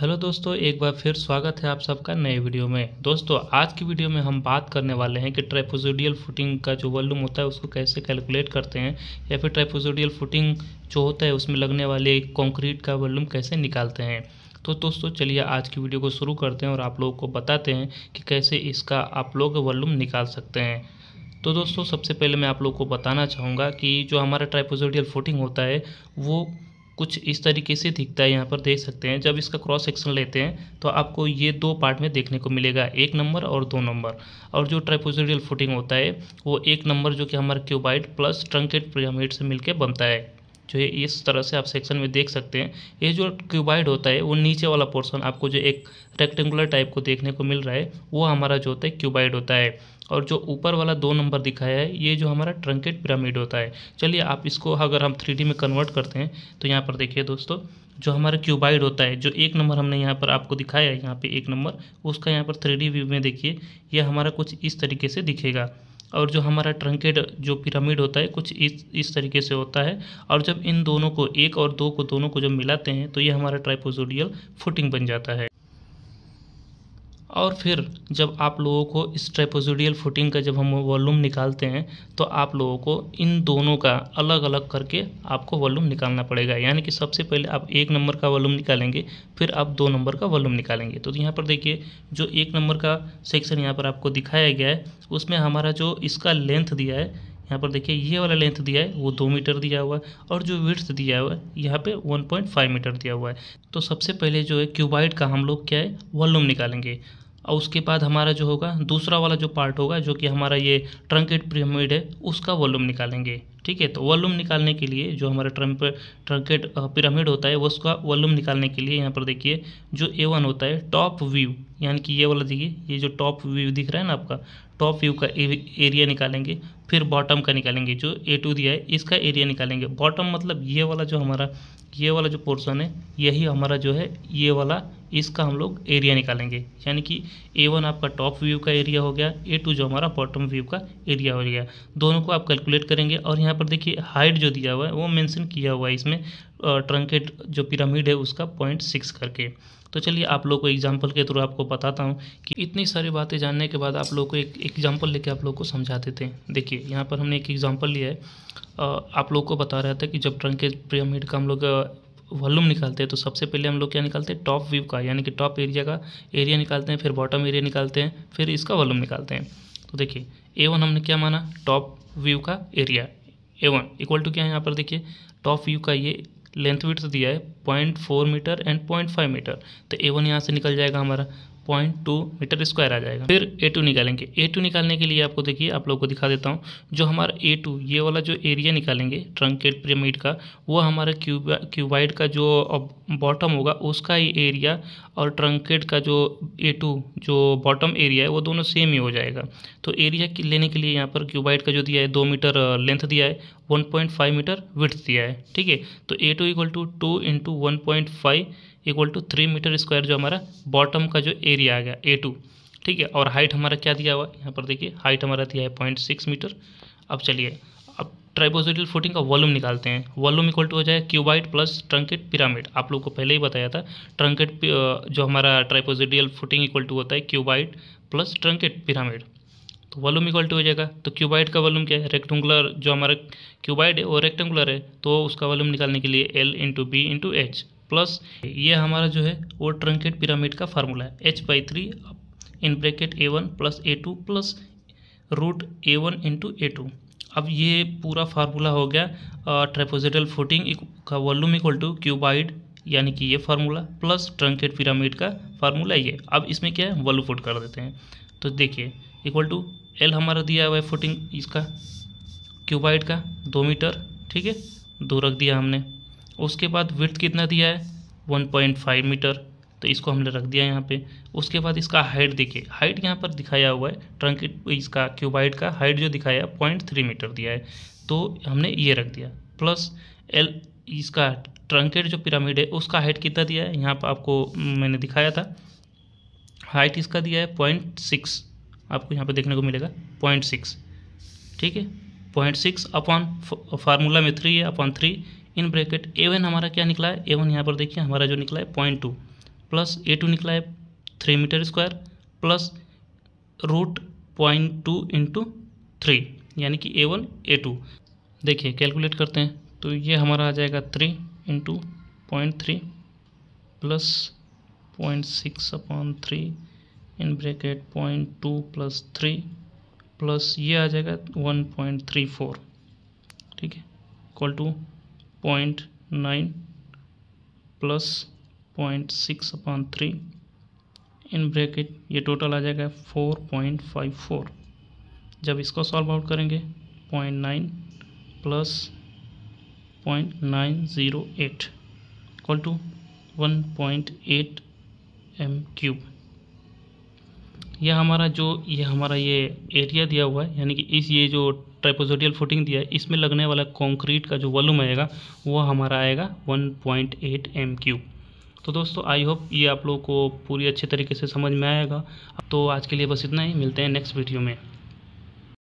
Hello दोस्तों, एक बार फिर स्वागत है आप सबका नए वीडियो में। दोस्तों आज की वीडियो में हम बात करने वाले हैं कि ट्रापेज़ोइडल फुटिंग का जो वॉल्यूम होता है उसको कैसे कैलकुलेट करते हैं, या फिर ट्रापेज़ोइडल फुटिंग जो होता है उसमें लगने वाले कंक्रीट का वॉल्यूम कैसे निकालते हैं। तो दोस्तों चलिए आज की वीडियो को शुरू करते हैं और आप लोगों को बताते हैं कि कैसे इसका आप लोग वॉल्यूम निकाल सकते हैं। तो दोस्तों सबसे पहले मैं आप लोग को बताना चाहूँगा कि जो हमारा ट्रापेज़ोइडल फुटिंग होता है वो कुछ इस तरीके से दिखता है। यहाँ पर देख सकते हैं, जब इसका क्रॉस सेक्शन लेते हैं तो आपको ये दो पार्ट में देखने को मिलेगा, 1 नंबर और 2 नंबर। और जो ट्रापेज़ोइडल फुटिंग होता है वो 1 नंबर जो कि हमारा क्यूबाइड प्लस ट्रंकेट पिरामिड से मिलकर बनता है। जो ये इस तरह से आप सेक्शन में देख सकते हैं। ये जो क्यूबाइड होता है वो नीचे वाला पोर्शन आपको जो एक रेक्टेंगुलर टाइप को देखने को मिल रहा है वो हमारा जो होता है क्यूबाइड होता है। और जो ऊपर वाला 2 नंबर दिखाया है ये जो हमारा ट्रंकेट पिरामिड होता है। चलिए आप इसको अगर हम 3D में कन्वर्ट करते हैं तो यहाँ पर देखिए दोस्तों, जो हमारा क्यूबाइड होता है, जो 1 नंबर हमने यहाँ पर आपको दिखाया है, यहाँ पे 1 नंबर, उसका यहाँ पर 3D व्यू में देखिए ये हमारा कुछ इस तरीके से दिखेगा। और जो हमारा ट्रंकेट जो पिरामिड होता है कुछ इस तरीके से होता है। और जब इन दोनों को 1 और 2 को दोनों को जब मिलाते हैं तो ये हमारा ट्रापेज़ोइडल फुटिंग बन जाता है। और फिर जब आप लोगों को इस ट्रापेज़ोइडल फुटिंग का जब हम वॉल्यूम निकालते हैं तो आप लोगों को इन दोनों का अलग अलग करके आपको वॉल्यूम निकालना पड़ेगा। यानी कि सबसे पहले आप 1 नंबर का वॉल्यूम निकालेंगे, फिर आप 2 नंबर का वॉल्यूम निकालेंगे। तो यहाँ पर देखिए जो 1 नंबर का सेक्शन यहाँ पर आपको दिखाया गया है उसमें हमारा जो इसका लेंथ दिया है, यहाँ पर देखिए ये वाला लेंथ दिया है वो 2 मीटर दिया हुआ है, और जो विड्थ दिया हुआ है यहाँ पे 1.5 मीटर दिया हुआ है। तो सबसे पहले जो है क्यूबाइड का हम लोग क्या है वॉल्यूम निकालेंगे, और उसके बाद हमारा जो होगा दूसरा वाला जो पार्ट होगा जो कि हमारा ये ट्रंकेट पिरामिड है उसका वॉल्यूम निकालेंगे। ठीक है, तो वॉल्यूम निकालने के लिए जो हमारा ट्रंकेट पिरामिड होता है उसका वॉल्यूम निकालने के लिए यहाँ पर देखिए जो A1 होता है टॉप व्यू, यानी कि ये वाला देखिए, ये जो टॉप व्यू दिख रहा है ना आपका, टॉप व्यू का एरिया निकालेंगे। फिर बॉटम का निकालेंगे, जो A2 दिया है इसका एरिया निकालेंगे। बॉटम मतलब ये वाला जो हमारा ये वाला जो पोर्शन है यही हमारा जो है ये वाला, इसका हम लोग एरिया निकालेंगे। यानी कि A1 आपका टॉप व्यू का एरिया हो गया, A2 जो हमारा बॉटम व्यू का एरिया हो गया। दोनों को आप कैलकुलेट करेंगे। और यहाँ पर देखिए हाइट जो दिया हुआ है वो मेंशन किया हुआ है इसमें, ट्रंकेट जो पिरामिड है उसका 0.6 करके। तो चलिए आप लोग को एग्जांपल के थ्रू आपको बताता हूँ कि इतनी सारी बातें जानने के बाद आप लोग को एक एग्जांपल लेके आप लोग को समझा देते हैं। देखिए यहाँ पर हमने एक एग्जांपल लिया है। आप लोग को बता रहा था कि जब ट्रंकेट पिरामिड का हम लोग वॉल्यूम निकालते हैं तो सबसे पहले हम लोग क्या निकालते हैं, टॉप व्यू का, यानी कि टॉप एरिया का एरिया निकालते हैं, फिर बॉटम एरिया निकालते हैं, फिर इसका वॉल्यूम निकालते हैं। तो देखिए A1 हमने क्या माना, टॉप व्यू का एरिया A1 इक्वल टू क्या है, यहाँ पर देखिए टॉप व्यू का ये लेंथ विड्थ दिया है 0.4 मीटर एंड 0.5 मीटर। तो A1 यहाँ से निकल जाएगा हमारा 0.2 मीटर स्क्वायर आ जाएगा। फिर A2 निकालेंगे। A2 निकालने के लिए आपको देखिए आप लोग को दिखा देता हूँ, जो हमारा A2 ये वाला जो एरिया निकालेंगे ट्रंकेट पिरामिड का वो हमारा क्यूबाइड का जो बॉटम होगा उसका ही एरिया, और ट्रंकेट का जो A2 जो बॉटम एरिया है वो दोनों सेम ही हो जाएगा। तो एरिया लेने के लिए यहाँ पर क्यूबाइड का जो दिया है 2 मीटर लेंथ दिया है, 1.5 मीटर विड्थ दिया है। ठीक है, तो A2 equal to 2 into 1.5 equal to 3 metre square जो हमारा बॉटम का जो एरिया आ गया A2। ठीक है, और हाइट हमारा क्या दिया हुआ है, यहाँ पर देखिए हाइट हमारा दिया है 0.6 मीटर। अब चलिए अब ट्रापेज़ोइडल फुटिंग का वॉल्यूम निकालते हैं। वॉल्यूम इक्वल टू हो जाए क्यूबाइड प्लस ट्रंकेट पिरामिड। आप लोग को पहले ही बताया था ट्रंकेट जो हमारा ट्रापेज़ोइडल फुटिंग इक्वल टू होता है क्यूबाइड प्लस ट्रंकेट पिरामिड। तो वॉल्यूम इक्वल टू हो जाएगा, तो क्यूबाइड का वॉल्यूम क्या है, रेक्टेंगुलर जो हमारा क्यूबाइड है वो रेक्टेंगुलर है, तो उसका वॉल्यूम निकालने के लिए L into B into H plus ये हमारा जो है वो ट्रंकेट पिरामिड का फार्मूला है H/3 in bracket A1 plus A2 plus root A1 into A2। अब ये पूरा फार्मूला हो गया ट्रापेज़ोइडल फुटिंग का वॉल्यूम इक्वल टू क्यूबाइड, यानी कि ये फार्मूला प्लस ट्रंकेट पिरामिड का फार्मूला ये। अब इसमें क्या है वॉल्यूम पुट कर देते हैं। तो देखिए इक्वल टू L हमारा दिया हुआ है फुटिंग इसका क्यूबाइड का 2 मीटर, ठीक है 2 रख दिया हमने। उसके बाद विड्थ कितना दिया है 1.5 मीटर, तो इसको हमने रख दिया यहाँ पे। उसके बाद इसका हाइट देखिए, हाइट यहाँ पर दिखाया हुआ है ट्रंकेट इसका क्यूबाइड का हाइट जो दिखाया 0.3 मीटर दिया है, तो हमने ये रख दिया। प्लस L इसका ट्रंकेट जो पिरामिड है उसका हाइट कितना दिया है, यहाँ पर आपको मैंने दिखाया था, हाइट इसका दिया है 0.6, आपको यहाँ पे देखने को मिलेगा 0.6। ठीक है, 0.6 अपॉन फार्मूला में 3 है अपॉन 3 इन ब्रैकेट A1 हमारा क्या निकला है, A1 यहाँ पर देखिए हमारा जो निकला है 0.2 प्लस A2 निकला है 3 मीटर स्क्वायर प्लस √0.2 इंटू 3 यानी कि A1 A2। देखिए कैलकुलेट करते हैं तो ये हमारा आ जाएगा 3 into 0.3 plus 0.6/3 in bracket 0.2 plus 3 plus ये आ जाएगा 1.34, ठीक है, equal to 0.9 plus 0.6/3 in bracket ये टोटल आ जाएगा 4.54। जब इसको सॉल्व आउट करेंगे 0.9 प्लस 0.908 इक्वल टू 1.8 m³। यह हमारा ये एरिया दिया हुआ है, यानी कि ये जो ट्राइपोजोडियल फुटिंग दिया है इसमें लगने वाला कंक्रीट का जो वॉल्यूम आएगा वो हमारा आएगा 1.8 m³। तो दोस्तों आई होप ये आप लोगों को पूरी अच्छे तरीके से समझ में आएगा। तो आज के लिए बस इतना ही, मिलते हैं नेक्स्ट वीडियो में।